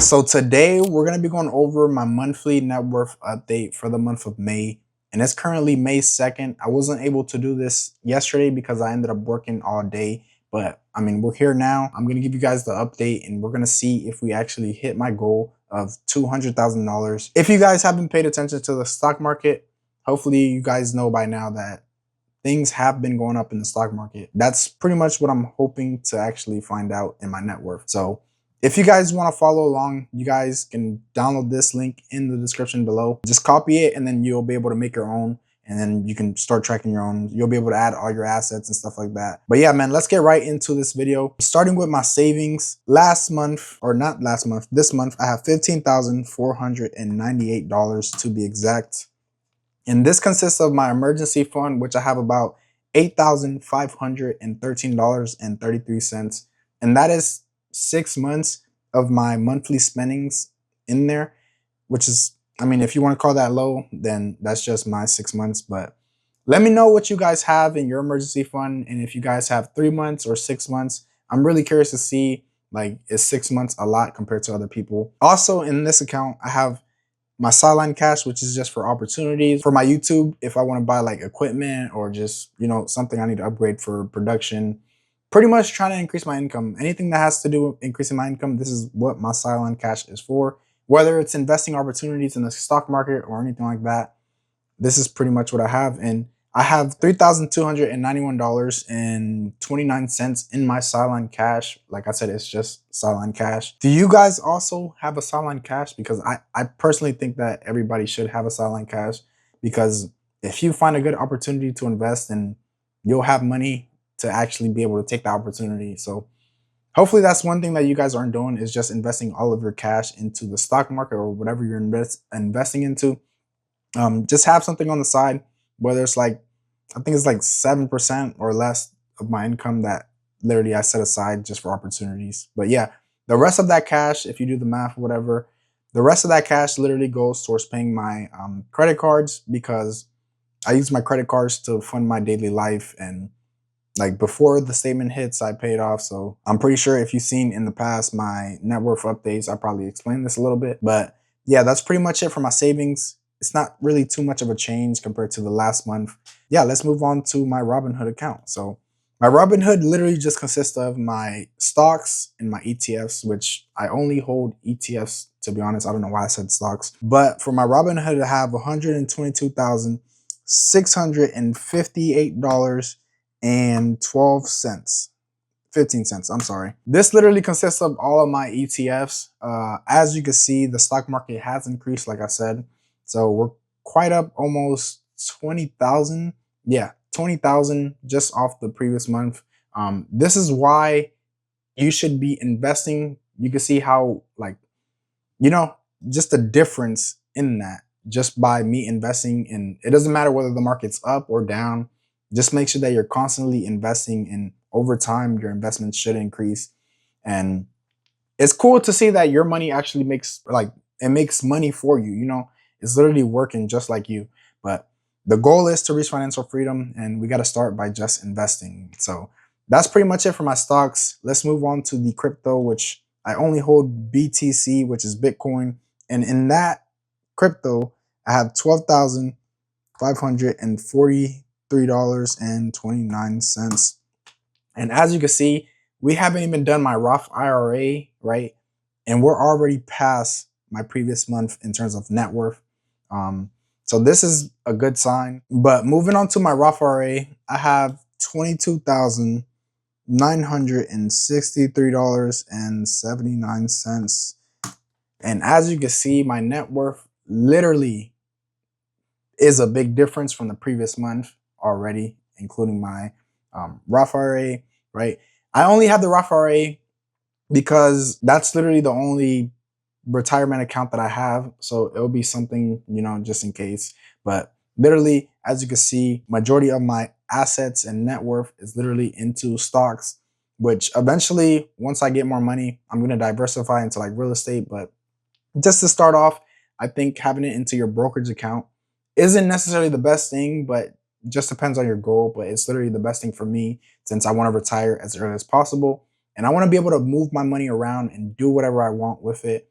So today we're going to be going over my monthly net worth update for the month of May. And it's currently May 2nd. I wasn't able to do this yesterday because I ended up working all day. But I mean, we're here now. I'm going to give you guys the update and we're going to see if we actually hit my goal of $200,000. If you guys haven't paid attention to the stock market, hopefully you guys know by now that things have been going up in the stock market. That's pretty much what I'm hoping to actually find out in my net worth. So if you guys want to follow along, you guys can download this link in the description below. Just copy it and then you'll be able to make your own. And then you can start tracking your own. You'll be able to add all your assets and stuff like that. But yeah, man, let's get right into this video. Starting with my savings. This month, I have $15,498 to be exact. And this consists of my emergency fund, which I have about $8,513.33. And that is 6 months of my monthly spendings in there, which is, I mean, if you want to call that low, then that's just my 6 months. But let me know what you guys have in your emergency fund. And if you guys have 3 months or 6 months, I'm really curious to see, like, is 6 months a lot compared to other people? Also in this account, I have my sideline cash, which is just for opportunities for my YouTube. If I want to buy like equipment or just, you know, something I need to upgrade for production, pretty much trying to increase my income. Anything that has to do with increasing my income, this is what my sideline cash is for. Whether it's investing opportunities in the stock market or anything like that, this is pretty much what I have. And I have $3,291.29 in my sideline cash. Like I said, it's just sideline cash. Do you guys also have a sideline cash? Because I personally think that everybody should have a sideline cash, because if you find a good opportunity to invest, then you'll have money to actually be able to take the opportunity. So hopefully that's one thing that you guys aren't doing, is just investing all of your cash into the stock market or whatever you're investing into. Just have something on the side, whether it's like, I think it's like 7% or less of my income that literally I set aside just for opportunities. But yeah, the rest of that cash, if you do the math or whatever, the rest of that cash literally goes towards paying my credit cards, because I use my credit cards to fund my daily life. And like before the statement hits, I pay it off. So I'm pretty sure if you've seen in the past my net worth updates, I probably explained this a little bit. But yeah, that's pretty much it for my savings. It's not really too much of a change compared to the last month. Yeah, let's move on to my Robinhood account. So my Robinhood literally just consists of my stocks and my ETFs, which I only hold ETFs, to be honest. I don't know why I said stocks. But for my Robinhood, I have $122,658.12. 15 cents, I'm sorry. This literally consists of all of my ETFs. As you can see, the stock market has increased, like I said. So we're quite up, almost 20,000. Yeah, 20,000 just off the previous month. This is why you should be investing. You can see how, like, you know, just the difference in that just by me investing in, it doesn't matter whether the market's up or down. Just make sure that you're constantly investing, and over time, your investments should increase. And it's cool to see that your money actually makes, like, it makes money for you, you know? It's literally working just like you. But the goal is to reach financial freedom, and we got to start by just investing. So that's pretty much it for my stocks. Let's move on to the crypto, which I only hold BTC, which is Bitcoin. And in that crypto, I have $12,543.29. And as you can see, we haven't even done my Roth IRA, right? And we're already past my previous month in terms of net worth. So this is a good sign. But moving on to my Roth IRA, I have $22,963.79. And as you can see, my net worth literally is a big difference from the previous month already, including my Roth IRA, right? I only have the Roth IRA because that's literally the only retirement account that I have. So it'll be something, you know, just in case. But literally, as you can see, majority of my assets and net worth is literally into stocks, which eventually, once I get more money, I'm going to diversify into like real estate. But just to start off, I think having it into your brokerage account isn't necessarily the best thing, but just depends on your goal. But it's literally the best thing for me, since I want to retire as early as possible. And I want to be able to move my money around and do whatever I want with it.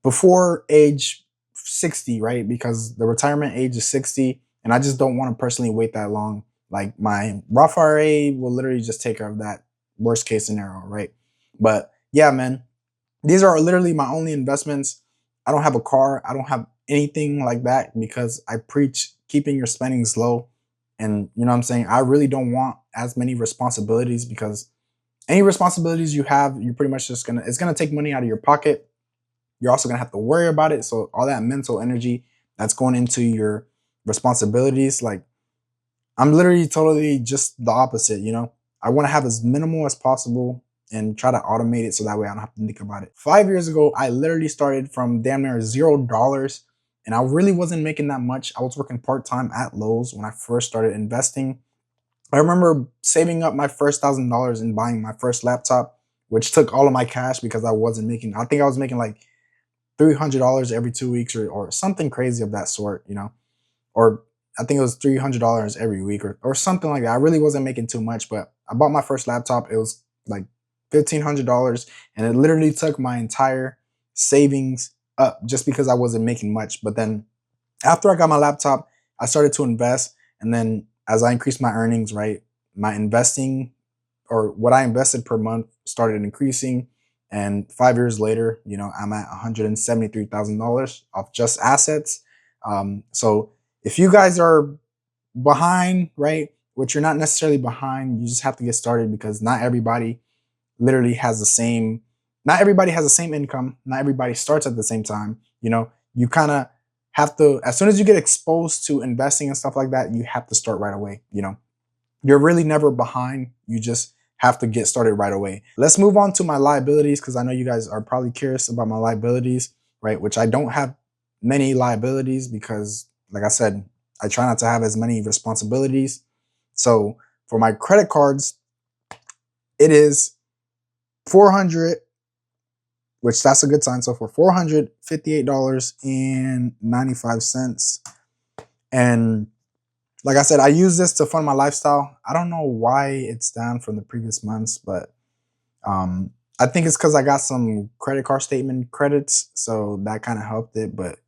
before age 60, right? Because the retirement age is 60, and I just don't want to personally wait that long. Like my Roth IRA will literally just take care of that worst case scenario, right? But yeah, man, these are literally my only investments. I don't have a car. I don't have anything like that because I preach keeping your spendings low. And you know what I'm saying? I really don't want as many responsibilities because any responsibilities you have, you're pretty much just it's gonna take money out of your pocket. You're also gonna have to worry about it. So all that mental energy that's going into your responsibilities, like I'm literally totally just the opposite, you know? I want to have as minimal as possible and try to automate it so that way I don't have to think about it. 5 years ago, I literally started from damn near $0 and I really wasn't making that much. I was working part-time at Lowe's when I first started investing. I remember saving up my first $1,000 and buying my first laptop, which took all of my cash because I think I was making like $300 every 2 weeks or something crazy of that sort, you know? Or I think it was $300 every week or something like that. I really wasn't making too much, but I bought my first laptop. It was like $1,500 and it literally took my entire savings up just because I wasn't making much. But then after I got my laptop, I started to invest. And then as I increased my earnings, right, my investing or what I invested per month started increasing. And 5 years later, you know, I'm at $173,000 of just assets. So if you guys are behind, right, which you're not necessarily behind, you just have to get started because literally has the same, not everybody has the same income. Not everybody starts at the same time. You know, you kind of have to, as soon as you get exposed to investing and stuff like that, you have to start right away. You know, you're really never behind. You just have to get started right away. Let's move on to my liabilities because I know you guys are probably curious about my liabilities, right? Which I don't have many liabilities because, like I said, I try not to have as many responsibilities. So for my credit cards, it is 400, which that's a good sign. So for $458.95. And like I said, I use this to fund my lifestyle. I don't know why it's down from the previous months, but I think it's because I got some credit card statement credits, so that kind of helped it. But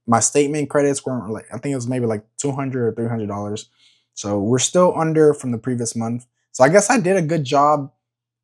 my statement credits weren't like, I think it was maybe like $200 or $300. So we're still under from the previous month. So I guess I did a good job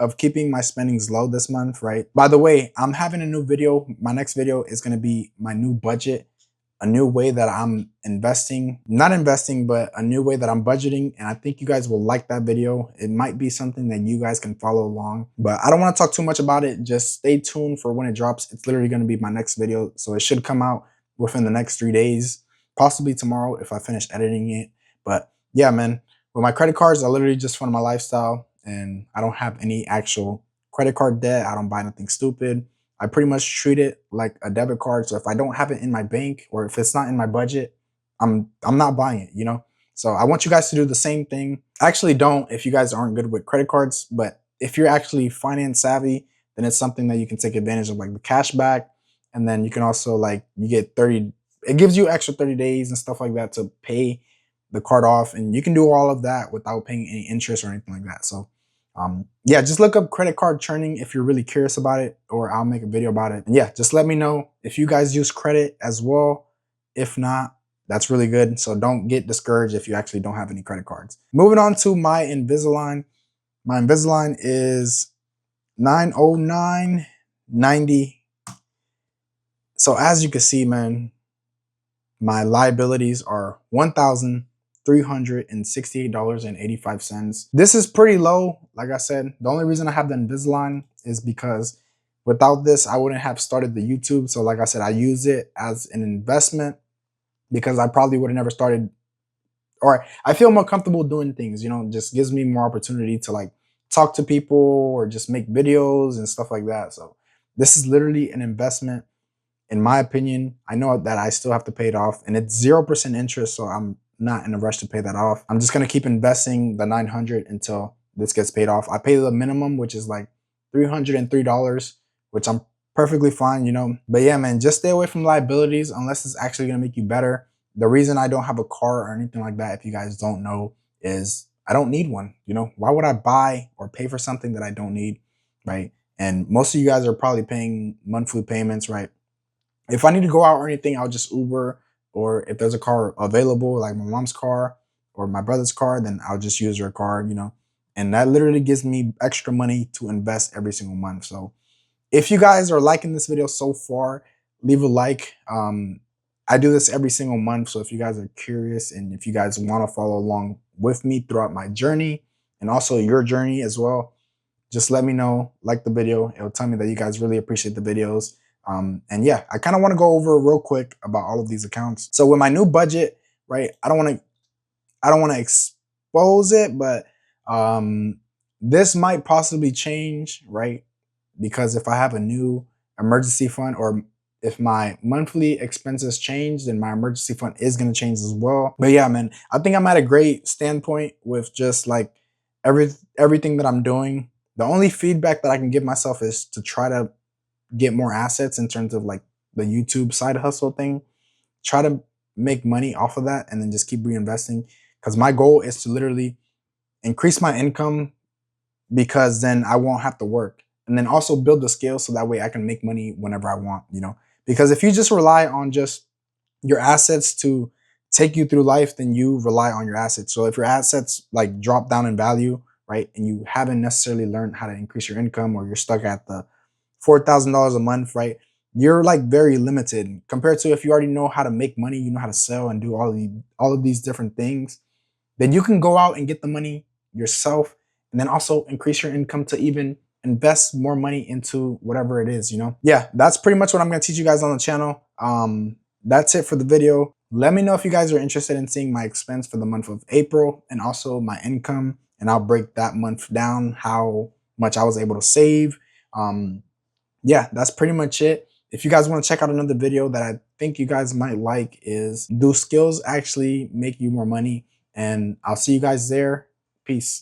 of keeping my spendings low this month, right? By the way, I'm having a new video. My next video is going to be my new budget, a new way that I'm not investing, but a new way that I'm budgeting. And I think you guys will like that video. It might be something that you guys can follow along, but I don't want to talk too much about it. Just stay tuned for when it drops. It's literally going to be my next video. So it should come out within the next 3 days, possibly tomorrow if I finish editing it. But yeah, man, with my credit cards, I literally just fund my lifestyle and I don't have any actual credit card debt. I don't buy nothing stupid. I pretty much treat it like a debit card. So if I don't have it in my bank or if it's not in my budget, I'm not buying it, you know? So I want you guys to do the same thing. I actually don't if you guys aren't good with credit cards, but if you're actually finance savvy, then it's something that you can take advantage of, like the cash back. And then you can also like, you get 30, it gives you extra 30 days and stuff like that to pay the card off. And you can do all of that without paying any interest or anything like that. So yeah, just look up credit card churning if you're really curious about it, or I'll make a video about it. And yeah, just let me know if you guys use credit as well. If not, that's really good. So don't get discouraged if you actually don't have any credit cards. Moving on to my Invisalign. My Invisalign is 909.90. So as you can see, man, my liabilities are $1,368.85. This is pretty low. Like I said, the only reason I have the Invisalign is because without this, I wouldn't have started the YouTube. So like I said, I use it as an investment because I probably would have never started, or I feel more comfortable doing things, you know, just gives me more opportunity to like talk to people or just make videos and stuff like that. So this is literally an investment. In my opinion, I know that I still have to pay it off and it's 0% interest. So I'm not in a rush to pay that off. I'm just going to keep investing the 900 until this gets paid off. I pay the minimum, which is like $303, which I'm perfectly fine, you know. But yeah, man, just stay away from liabilities unless it's actually going to make you better. The reason I don't have a car or anything like that, if you guys don't know, is I don't need one. You know, why would I buy or pay for something that I don't need, right? And most of you guys are probably paying monthly payments, right? If I need to go out or anything, I'll just Uber, or if there's a car available, like my mom's car or my brother's car, then I'll just use your car, you know. And that literally gives me extra money to invest every single month. So if you guys are liking this video so far, leave a like. I do this every single month. So if you guys are curious and if you guys want to follow along with me throughout my journey and also your journey as well, just let me know, like the video. It'll tell me that you guys really appreciate the videos. And yeah, I kind of want to go over real quick about all of these accounts. So with my new budget, right, I don't want to expose it, but this might possibly change, right? Because if I have a new emergency fund, or if my monthly expenses change, then my emergency fund is going to change as well. But yeah, man, I think I'm at a great standpoint with just like everything that I'm doing. The only feedback that I can give myself is to try to get more assets in terms of like the YouTube side hustle thing. Try to make money off of that and then just keep reinvesting. Because my goal is to literally increase my income, because then I won't have to work. And then also build the scale so that way I can make money whenever I want, you know? Because if you just rely on just your assets to take you through life, then you rely on your assets. So if your assets like drop down in value, right, and you haven't necessarily learned how to increase your income, or you're stuck at the $4,000 a month, right, you're like very limited compared to if you already know how to make money, you know how to sell and do all of these different things, then you can go out and get the money yourself, and then also increase your income to even invest more money into whatever it is, you know? Yeah, that's pretty much what I'm gonna teach you guys on the channel. That's it for the video. Let me know if you guys are interested in seeing my expense for the month of April and also my income, and I'll break that month down, how much I was able to save. Yeah, that's pretty much it. If you guys want to check out another video that I think you guys might like, is do skills actually make you more money? And I'll see you guys there. Peace.